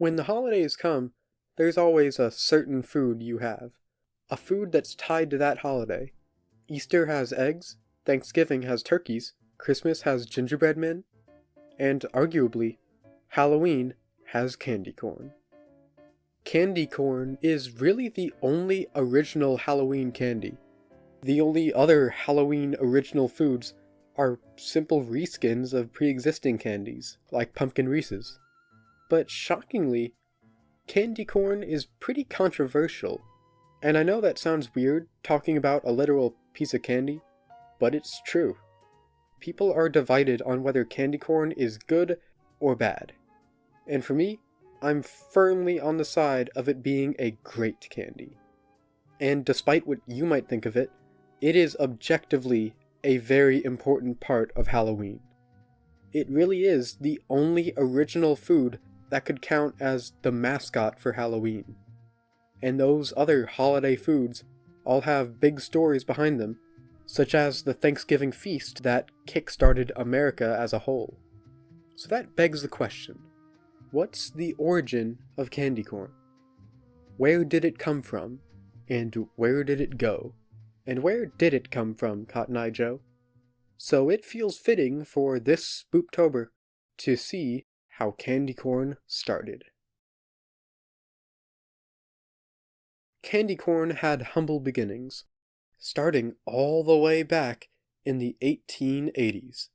When the holidays come, there's always a certain food you have. A food that's tied to that holiday. Easter has eggs, Thanksgiving has turkeys, Christmas has gingerbread men, and arguably, Halloween has candy corn. Candy corn is really the only original Halloween candy. The only other Halloween original foods are simple reskins of pre-existing candies, like pumpkin Reese's. But shockingly, candy corn is pretty controversial. And I know that sounds weird, talking about a literal piece of candy, but it's true. People are divided on whether candy corn is good or bad. And for me, I'm firmly on the side of it being a great candy. And despite what you might think of it, it is objectively a very important part of Halloween. It really is the only original food that could count as the mascot for Halloween. And those other holiday foods all have big stories behind them, such as the Thanksgiving feast that kick-started America as a whole. So that begs the question, what's the origin of candy corn? Where did it come from? And where did it go? And where did it come from, Cotton Eye Joe? So it feels fitting for this Spooptober to see how candy corn started. Candy corn had humble beginnings, starting all the way back in the 1880s.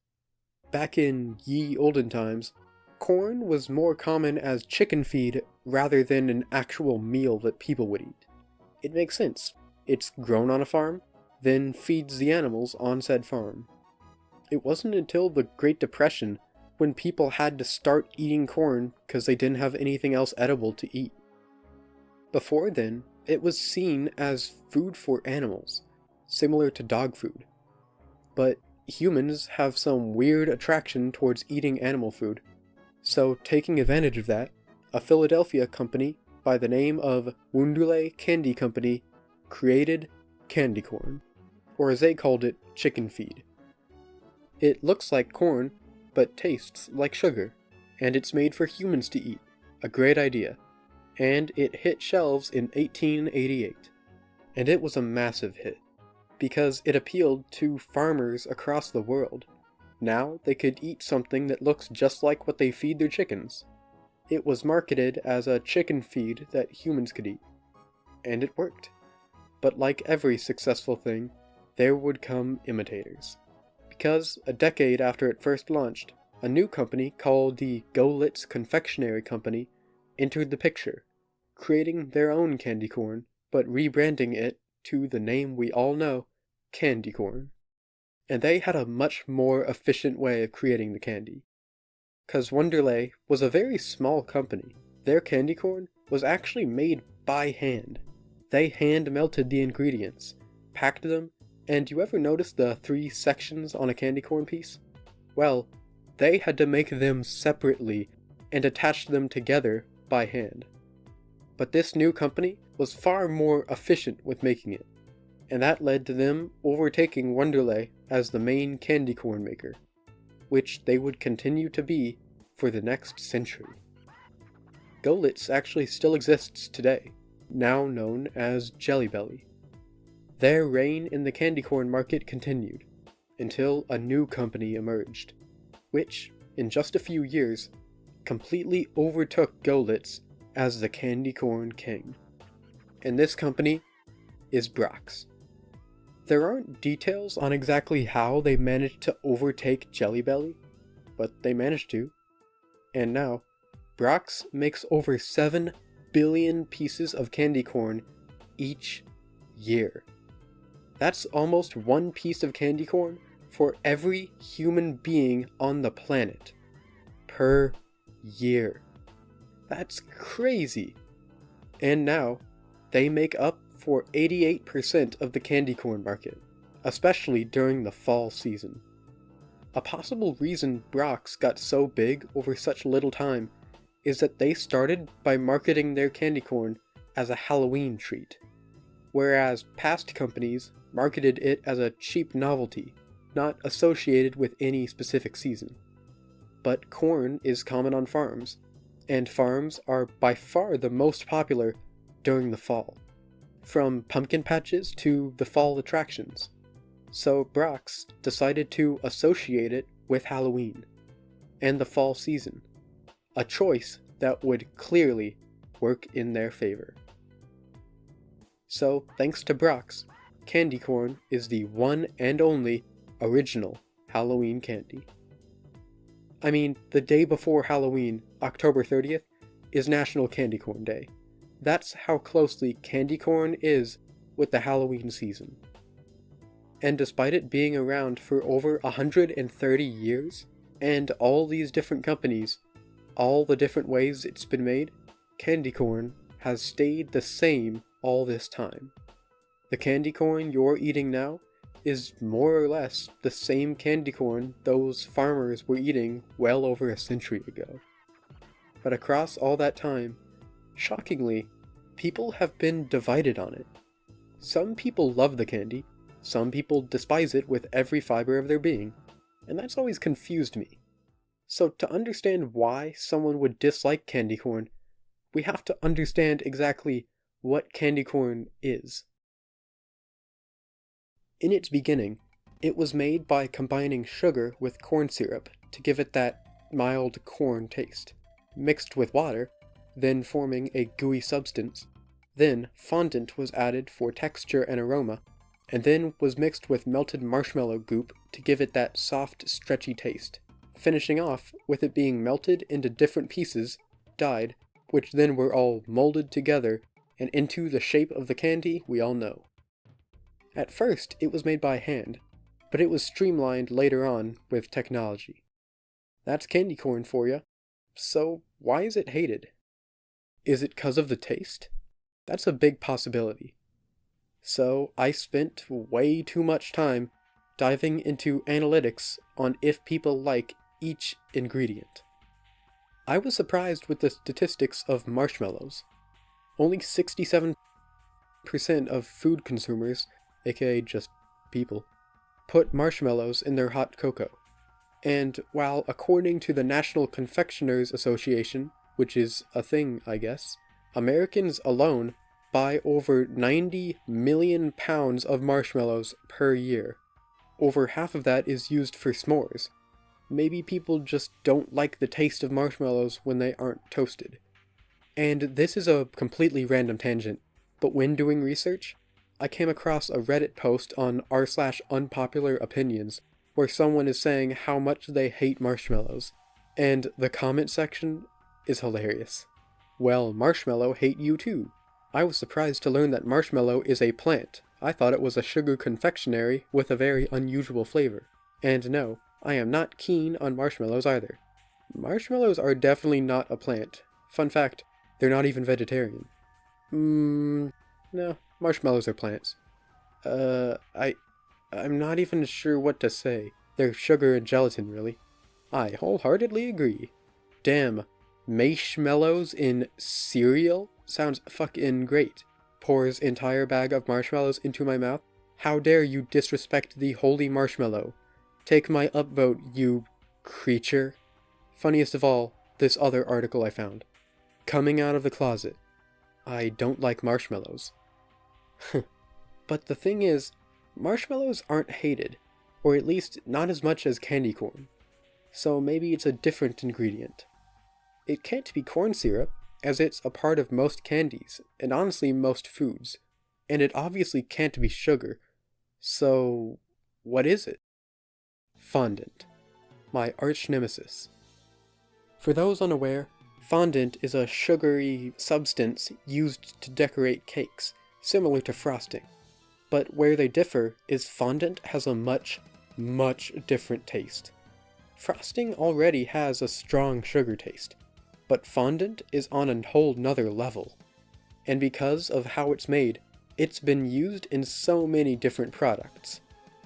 Back in ye olden times, corn was more common as chicken feed rather than an actual meal that people would eat. It makes sense. It's grown on a farm, then feeds the animals on said farm. It wasn't until the Great Depression when people had to start eating corn because they didn't have anything else edible to eat. Before then, it was seen as food for animals, similar to dog food. But humans have some weird attraction towards eating animal food, so taking advantage of that, a Philadelphia company by the name of Wunderle Candy Company created candy corn, or as they called it, chicken feed. It looks like corn, but tastes like sugar, and it's made for humans to eat. A great idea. And it hit shelves in 1888. And it was a massive hit, because it appealed to farmers across the world. Now they could eat something that looks just like what they feed their chickens. It was marketed as a chicken feed that humans could eat. And it worked. But like every successful thing, there would come imitators. Because a decade after it first launched, a new company called the Go-Litz Confectionery Company entered the picture, creating their own candy corn, but rebranding it to the name we all know, candy corn. And they had a much more efficient way of creating the candy. Cause Wunderle was a very small company. Their candy corn was actually made by hand. They hand melted the ingredients, packed them, and you ever notice the 3 sections on a candy corn piece? Well, they had to make them separately and attach them together by hand. But this new company was far more efficient with making it, and that led to them overtaking Wunderle as the main candy corn maker, which they would continue to be for the next century. Go-Litz actually still exists today, now known as Jelly Belly. Their reign in the candy corn market continued, until a new company emerged, which, in just a few years, completely overtook Go-Litz as the candy corn king. And this company is Brock's. There aren't details on exactly how they managed to overtake Jelly Belly, but they managed to. And now, Brock's makes over 7 billion pieces of candy corn each year. That's almost 1 piece of candy corn for every human being on the planet. Per year. That's crazy. And now, they make up for 88% of the candy corn market, especially during the fall season. A possible reason Brock's got so big over such little time is that they started by marketing their candy corn as a Halloween treat, whereas past companies marketed it as a cheap novelty, not associated with any specific season. But corn is common on farms, and farms are by far the most popular during the fall, from pumpkin patches to the fall attractions. So Brock's decided to associate it with Halloween and the fall season, a choice that would clearly work in their favor. So, thanks to Brock's, candy corn is the one and only original Halloween candy. I mean, the day before Halloween, October 30th, is National Candy Corn Day. That's how closely candy corn is with the Halloween season. And despite it being around for over 130 years, and all these different companies, all the different ways it's been made, candy corn has stayed the same all this time. The candy corn you're eating now is more or less the same candy corn those farmers were eating well over a century ago. But across all that time, shockingly, people have been divided on it. Some people love the candy, some people despise it with every fiber of their being, and that's always confused me. So to understand why someone would dislike candy corn, we have to understand exactly what candy corn is. In its beginning, it was made by combining sugar with corn syrup to give it that mild corn taste, mixed with water, then forming a gooey substance. Then fondant was added for texture and aroma, and then was mixed with melted marshmallow goop to give it that soft, stretchy taste, finishing off with it being melted into different pieces, dyed, which then were all molded together and into the shape of the candy we all know. At first, it was made by hand, but it was streamlined later on with technology. That's candy corn for you. So why is it hated? Is it 'cause of the taste? That's a big possibility. So I spent way too much time diving into analytics on if people like each ingredient. I was surprised with the statistics of marshmallows. Only 67% of food consumers, aka just people, put marshmallows in their hot cocoa. And while according to the National Confectioners Association, which is a thing, I guess, Americans alone buy over 90 million pounds of marshmallows per year. Over half of that is used for s'mores. Maybe people just don't like the taste of marshmallows when they aren't toasted. And this is a completely random tangent, but when doing research, I came across a Reddit post on r/unpopular opinions where someone is saying how much they hate marshmallows, and the comment section is hilarious. Well, marshmallow hate you too. I was surprised to learn that marshmallow is a plant. I thought it was a sugar confectionery with a very unusual flavor. And no, I am not keen on marshmallows either. Marshmallows are definitely not a plant. Fun fact, they're not even vegetarian. No, marshmallows are plants. I'm not even sure what to say. They're sugar and gelatin, really. I wholeheartedly agree. Damn, marshmallows in cereal? Sounds fucking great. Pours entire bag of marshmallows into my mouth. How dare you disrespect the holy marshmallow? Take my upvote, you creature. Funniest of all, this other article I found. Coming out of the closet. I don't like marshmallows. But the thing is, marshmallows aren't hated, or at least not as much as candy corn. So maybe it's a different ingredient. It can't be corn syrup, as it's a part of most candies, and honestly most foods. And it obviously can't be sugar. So, what is it? Fondant. My arch nemesis. For those unaware, fondant is a sugary substance used to decorate cakes, similar to frosting. But where they differ is fondant has a much different taste. Frosting already has a strong sugar taste, but fondant is on a whole nother level. And because of how it's made, it's been used in so many different products,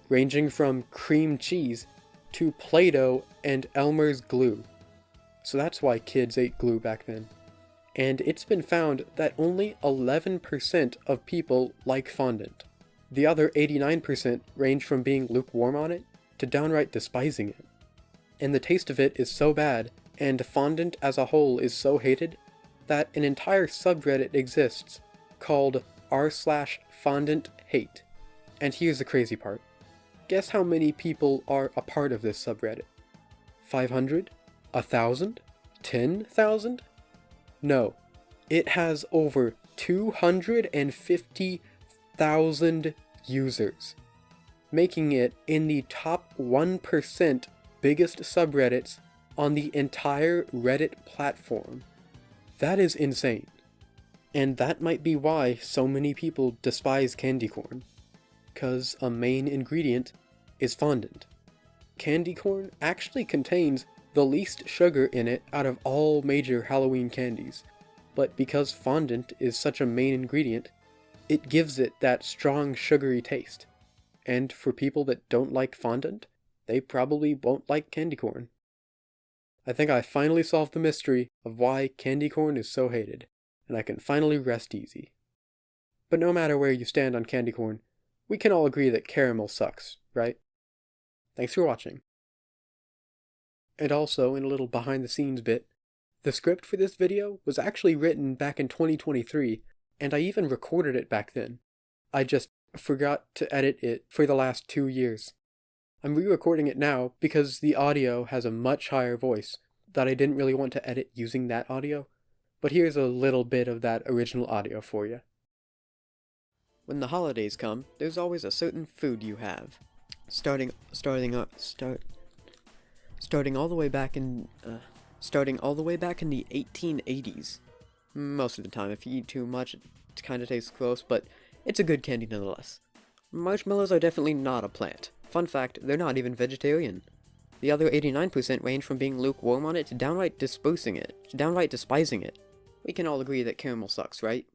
ranging from cream cheese to Play-Doh and Elmer's glue. So that's why kids ate glue back then. And it's been found that only 11% of people like fondant. The other 89% range from being lukewarm on it to downright despising it. And the taste of it is so bad and fondant as a whole is so hated that an entire subreddit exists called r/fondant hate. And here's the crazy part. Guess how many people are a part of this subreddit? 500? 1,000? 10,000? No, it has over 250,000 users, making it in the top 1% biggest subreddits on the entire Reddit platform. That is insane. And that might be why so many people despise candy corn, because a main ingredient is fondant. Candy corn actually contains the least sugar in it out of all major Halloween candies, but because fondant is such a main ingredient, it gives it that strong sugary taste. And for people that don't like fondant, they probably won't like candy corn. I think I finally solved the mystery of why candy corn is so hated, and I can finally rest easy. But no matter where you stand on candy corn, we can all agree that caramel sucks, right? Thanks for watching. And also, in a little behind-the-scenes bit, the script for this video was actually written back in 2023, and I even recorded it back then. I just forgot to edit it for the last 2 years. I'm re-recording it now because the audio has a much higher voice that I didn't really want to edit using that audio, but here's a little bit of that original audio for you. When the holidays come, there's always a certain food you have. Starting all the way back in the 1880s. Most of the time, if you eat too much, it kind of tastes gross, but it's a good candy nonetheless. Marshmallows are definitely not a plant. Fun fact, they're not even vegetarian. The other 89% range from being lukewarm on it to downright despising it. We can all agree that caramel sucks, right?